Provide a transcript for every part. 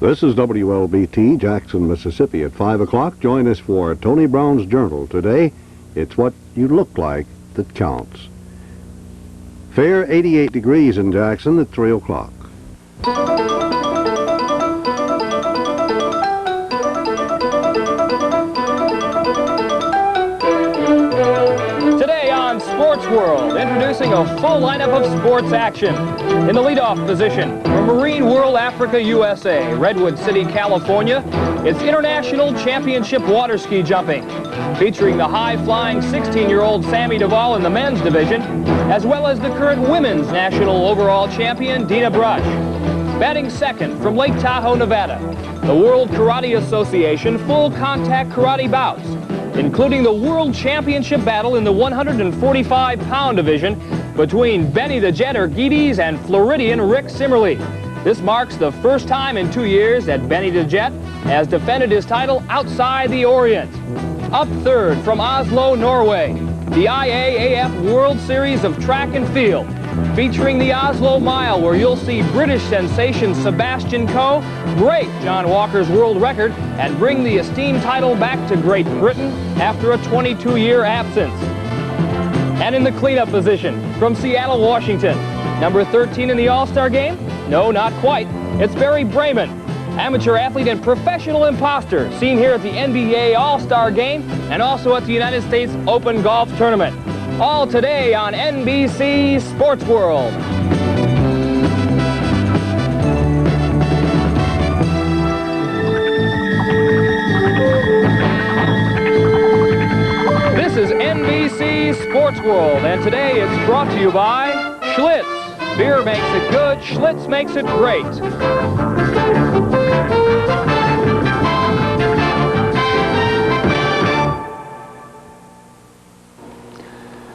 This is WLBT, Jackson, Mississippi. At 5 o'clock, join us for Tony Brown's Journal. Today, it's what you look like that counts. Fair 88 degrees in Jackson at 3 o'clock. Today on Sportsworld, introducing a full lineup of sports action. In the leadoff position, from Marinewold, Africa, USA, Redwood City, California, it's International Championship Water Ski Jumping, featuring the high-flying 16-year-old Sammy Duvall in the men's division, as well as the current women's national overall champion, Dina Brush. Batting second from Lake Tahoe, Nevada, the World Karate Association full-contact karate bouts, including the World Championship battle in the 145-pound division between Benny the Jetter Giddens and Floridian Rick Simmerly. This marks the first time in 2 years that Benny the Jet has defended his title outside the Orient. Up third from Oslo, Norway, the IAAF World Series of Track and Field, featuring the Oslo Mile, where you'll see British sensation Sebastian Coe break John Walker's world record and bring the esteemed title back to Great Britain after a 22-year absence. And in the cleanup position, from Seattle, Washington, number 13 in the All-Star game? No, not quite. It's Barry Brayman, amateur athlete and professional imposter, seen here at the NBA All-Star game and also at the United States Open Golf Tournament. All today on NBC Sports World. This is NBC Sports World, and today it's brought to you by Schlitz. Beer makes it good, Schlitz makes it great.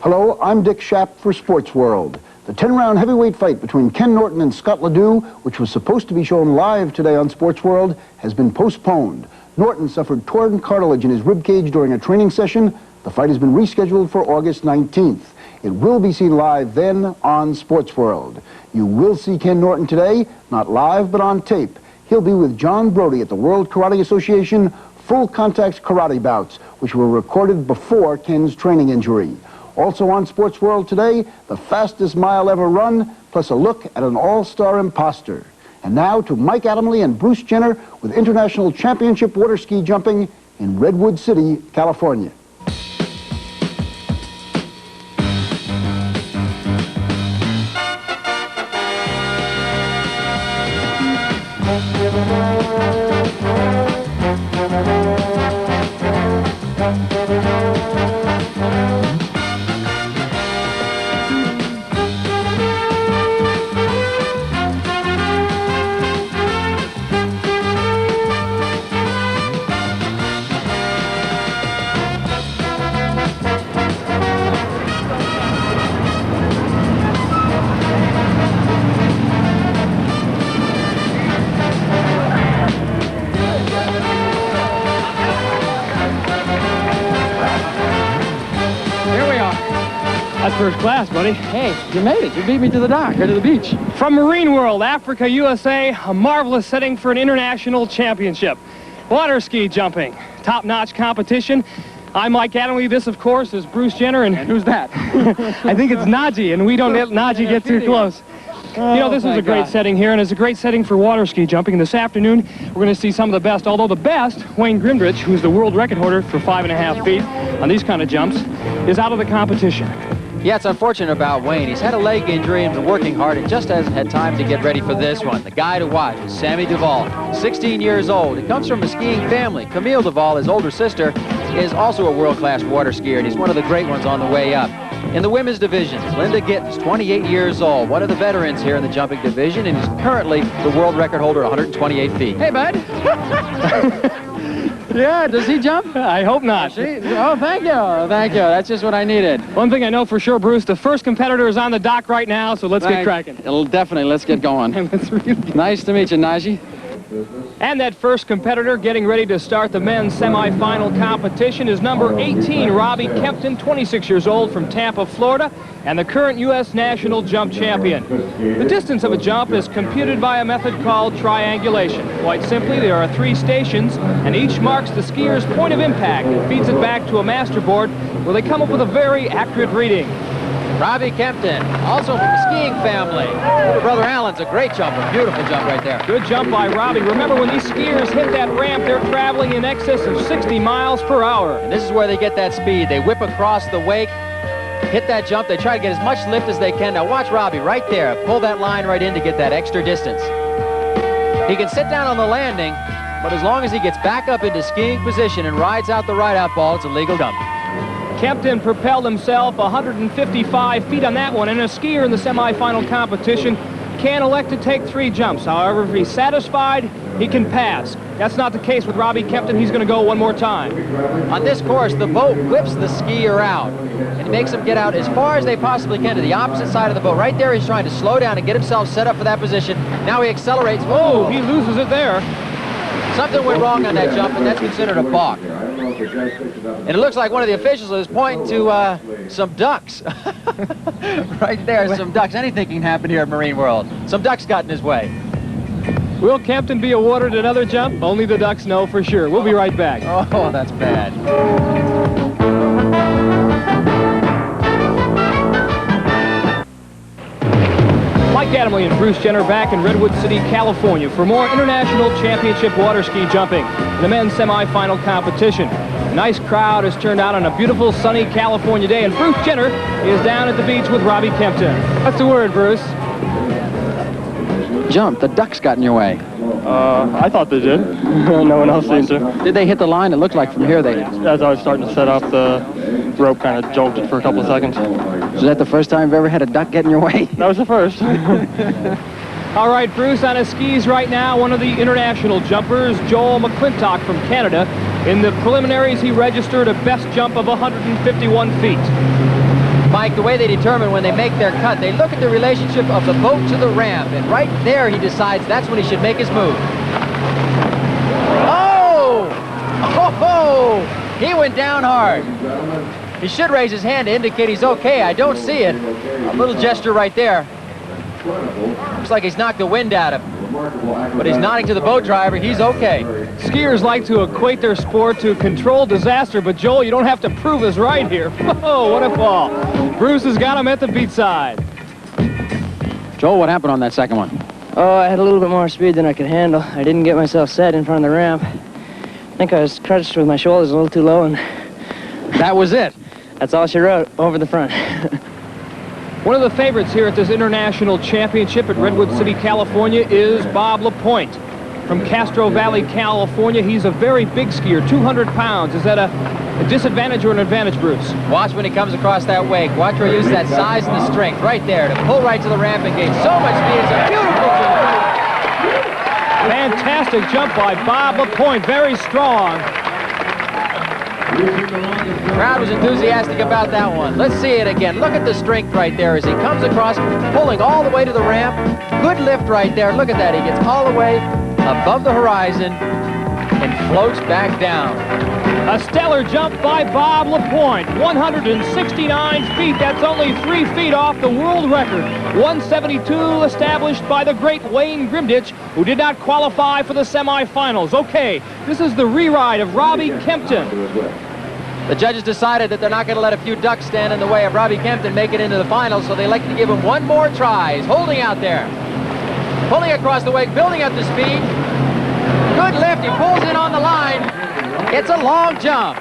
Hello, I'm Dick Schapp for Sportsworld. The 10-round heavyweight fight between Ken Norton and Scott Ladue, which was supposed to be shown live today on Sportsworld, has been postponed. Norton suffered torn cartilage in his ribcage during a training session. The fight has been rescheduled for August 19th. It will be seen live then on Sportsworld. You will see Ken Norton today, not live but on tape. He'll be with John Brodie at the World Karate Association full-contact karate bouts, which were recorded before Ken's training injury. Also on Sportsworld today, the fastest mile ever run, plus a look at an all-star imposter. And now to Mike Adamle and Bruce Jenner with International Championship Water Ski Jumping in Redwood City, California. First class, buddy. Hey, you made it. You beat me to the dock, or to the beach. From Marinewold, Africa, USA, a marvelous setting for an international championship. Water ski jumping, top-notch competition. I'm Mike Adamle. This, of course, is Bruce Jenner. And who's that? I think it's Najee, and we don't let Najee get too close. Oh, you know, this is a great setting here, and it's a great setting for water ski jumping. And this afternoon, we're going to see some of the best, although the best, Wayn Grimditch, who's the world record holder for 5.5 feet on these kind of jumps, is out of the competition. Yeah, it's unfortunate about Wayn. He's had a leg injury and been working hard and just hasn't had time to get ready for this one. The guy to watch is Sammy Duval, 16 years old. He comes from a skiing family. Camille Duval, his older sister, is also a world-class water skier, and he's one of the great ones on the way up. In the women's divisions, Linda Giddens, 28 years old, one of the veterans here in the jumping division, and is currently the world record holder at 128 feet. Hey, bud. Yeah, does he jump? I hope not. Oh, thank you. Thank you. That's just what I needed. One thing I know for sure, Bruce, the first competitor is on the dock right now, so let's get cracking. Definitely, let's get going. Nice to meet you, Najee. And that first competitor getting ready to start the men's semifinal competition is number 18, Robbie Kempton, 26 years old, from Tampa, Florida, and the current U.S. national jump champion. The distance of a jump is computed by a method called triangulation. Quite simply, there are 3 stations, and each marks the skier's point of impact and feeds it back to a master board where they come up with a very accurate reading. Robbie Kempton, also from the skiing family. Little brother Alan's a great jumper. Beautiful jump right there. Good jump by Robbie. Remember, when these skiers hit that ramp, they're traveling in excess of 60 miles per hour. And this is where they get that speed. They whip across the wake, hit that jump. They try to get as much lift as they can. Now watch Robbie right there. Pull that line right in to get that extra distance. He can sit down on the landing, but as long as he gets back up into skiing position and rides out the ride-out ball, it's a legal jump. Kempton propelled himself 155 feet on that one, and a skier in the semifinal competition can elect to take 3 jumps. However, if he's satisfied, he can pass. That's not the case with Robbie Kempton. He's going to go one more time. On this course, the boat whips the skier out and makes him get out as far as they possibly can to the opposite side of the boat. Right there, he's trying to slow down and get himself set up for that position. Now he accelerates. Oh, he loses it there. Something went wrong on that jump, and that's considered a balk. And it looks like one of the officials is pointing to some ducks. Right there, some ducks. Anything can happen here at Marine World. Some ducks got in his way. Will Kempton be awarded another jump? Only the ducks know for sure. We'll be right back. Oh, that's bad. Mike Adamle and Bruce Jenner back in Redwood City, California for more international championship water ski jumping in the men's semifinal competition. A nice crowd has turned out on a beautiful sunny California day, and Bruce Jenner is down at the beach with Robbie Kempton. What's the word, Bruce? Jump. The ducks got in your way. I thought they did. No one else seemed to. Did they hit the line? It looked like from here they... As I was starting to set up, the rope kind of jolted for a couple of seconds. Was that the first time you've ever had a duck get in your way? That was the first. All right, Bruce, on his skis right now, one of the international jumpers, Joel McClintock from Canada. In the preliminaries, he registered a best jump of 151 feet. Mike, the way they determine when they make their cut, they look at the relationship of the boat to the ramp, and right there he decides that's when he should make his move. Oh! Oh! He went down hard. He should raise his hand to indicate he's okay. I don't see it. A little gesture right there. Looks like he's knocked the wind out of him. But he's nodding to the boat driver. He's okay. Skiers like to equate their sport to controlled disaster, but Joel, you don't have to prove us right here. Whoa, what a fall. Bruce has got him at the beach side. Joel, what happened on that second one? Oh, I had a little bit more speed than I could handle. I didn't get myself set in front of the ramp. I think I was crouched with my shoulders a little too low, and that was it. That's all she wrote, over the front. One of the favorites here at this international championship at Redwood City, California is Bob LaPoint from Castro Valley, California. He's a very big skier, 200 pounds. Is that a disadvantage or an advantage, Bruce? Watch when he comes across that wake. Watch where he uses that size and the strength right there to pull right to the ramp and gain so much speed. It's a beautiful jump. Fantastic jump by Bob LaPoint, very strong. The crowd was enthusiastic about that one. Let's see it again. Look at the strength right there as he comes across, pulling all the way to the ramp. Good lift right there. Look at that. He gets all the way above the horizon and floats back down. A stellar jump by Bob LaPoint, 169 feet. That's only 3 feet off the world record. 172 established by the great Wayn Grimditch, who did not qualify for the semifinals. Okay, this is the re-ride of Robbie Kempton. The judges decided that they're not going to let a few ducks stand in the way of Robbie Kempton make it into the finals, so they like to give him one more try. He's holding out there. Pulling across the wake, building up the speed. Good lift, he pulls in on the line. It's a long jump.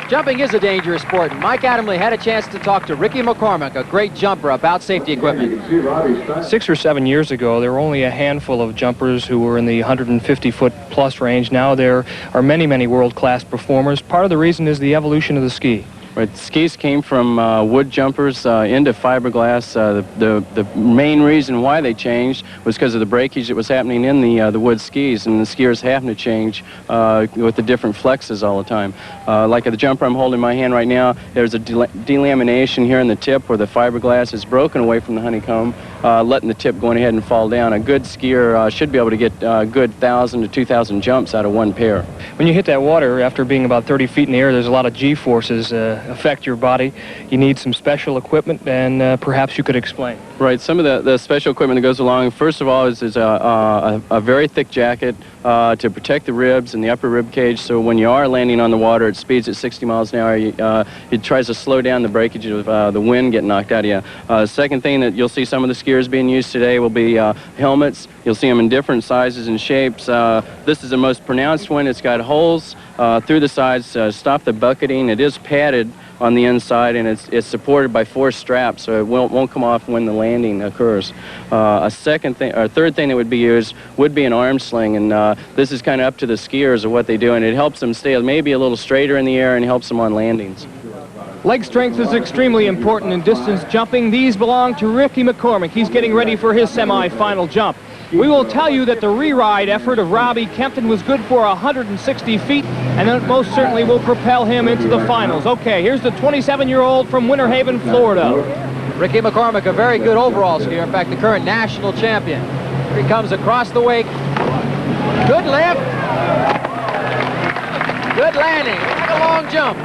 Jumping is a dangerous sport. Mike Adamle had a chance to talk to Ricky McCormick, a great jumper, about safety equipment. 6 or 7 years ago, there were only a handful of jumpers who were in the 150-foot-plus range. Now there are many, many world-class performers. Part of the reason is the evolution of the ski. Right, skis came from wood jumpers into fiberglass. The main reason why they changed was because of the breakage that was happening in the wood skis, and the skiers having to change with the different flexes all the time. Like the jumper I'm holding in my hand right now, there's a delamination here in the tip where the fiberglass is broken away from the honeycomb. letting the tip going ahead and fall down. A good skier should be able to get a good 1,000 to 2,000 jumps out of one pair. When you hit that water, after being about 30 feet in the air, there's a lot of G-forces affect your body. You need some special equipment, and perhaps you could explain. Right, some of the special equipment that goes along, first of all, is a very thick jacket to protect the ribs and the upper rib cage, so when you are landing on the water at speeds at 60 miles an hour, it tries to slow down the breakage of the wind getting knocked out of you. Second thing that you'll see some of the skiers being used today will be helmets. You'll see them in different sizes and shapes. This is the most pronounced one. It's got holes through the sides to stop the bucketing. It is padded on the inside, and it's supported by 4 straps, so it won't come off when the landing occurs. A third thing that would be used would be an arm sling, and this is kind of up to the skiers of what they do, and it helps them stay maybe a little straighter in the air and helps them on landings. Leg strength is extremely important in distance jumping. These belong to Ricky McCormick. He's getting ready for his semi-final jump. We will tell you that the re-ride effort of Robbie Kempton was good for 160 feet, and that most certainly will propel him into the finals. Okay, here's the 27-year-old from Winterhaven, Florida. Ricky McCormick, a very good overall skier. In fact, the current national champion. Here he comes across the wake. Good lift. Good landing. Like a long jump.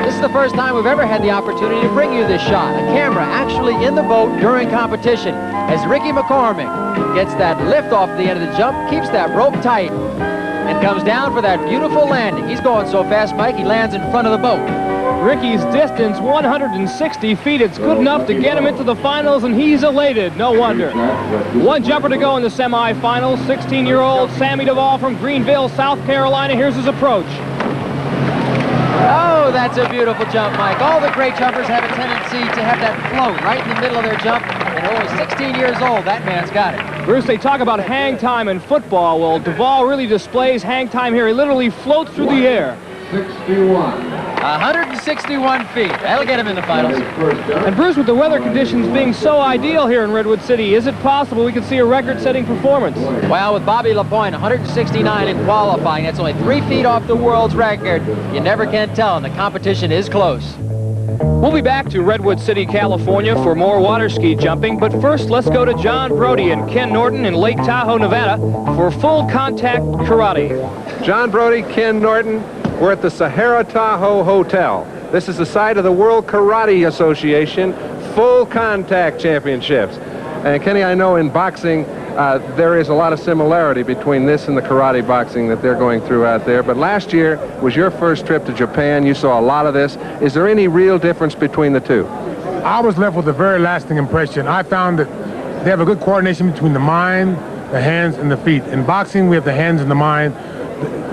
This is the first time we've ever had the opportunity to bring you this shot. A camera actually in the boat during competition as Ricky McCormick gets that lift off the end of the jump, keeps that rope tight, and comes down for that beautiful landing. He's going so fast, Mike, he lands in front of the boat. Ricky's distance, 160 feet. It's good enough to get him into the finals, and he's elated. No wonder. One jumper to go in the semifinals. 16-year-old Sammy Duvall from Greenville, South Carolina. Here's his approach. Oh, that's a beautiful jump, Mike. All the great jumpers have a tendency to have that float right in the middle of their jump, and only 16 years old, that man's got it. Bruce, they talk about hang time in football. Well, Duvall really displays hang time here. He literally floats through the air. 161 feet. That'll get him in the finals. And Bruce, with the weather conditions being so ideal here in Redwood City, is it possible we could see a record-setting performance? Well, with Bobby LaPoint, 169 in qualifying. That's only 3 feet off the world's record. You never can tell, and the competition is close. We'll be back to Redwood City, California for more water ski jumping, but first let's go to John Brodie and Ken Norton in Lake Tahoe, Nevada for full contact karate. John Brodie, Ken Norton, we're at the Sahara Tahoe Hotel. This is the site of the World Karate Association Full Contact Championships. And Kenny, I know in boxing there is a lot of similarity between this and the karate boxing that they're going through out there. But last year was your first trip to Japan. You saw a lot of this. Is there any real difference between the two? I was left with a very lasting impression. I found that they have a good coordination between the mind, the hands, and the feet. In boxing, we have the hands and the mind.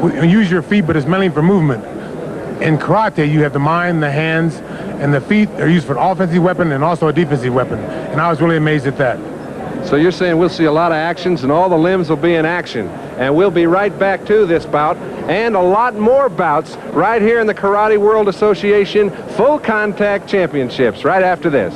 You use your feet, but it's mainly for movement. In karate, you have the mind, the hands, and the feet are used for an offensive weapon and also a defensive weapon. And I was really amazed at that. So you're saying we'll see a lot of actions and all the limbs will be in action. And we'll be right back to this bout and a lot more bouts right here in the Karate World Association Full Contact Championships right after this.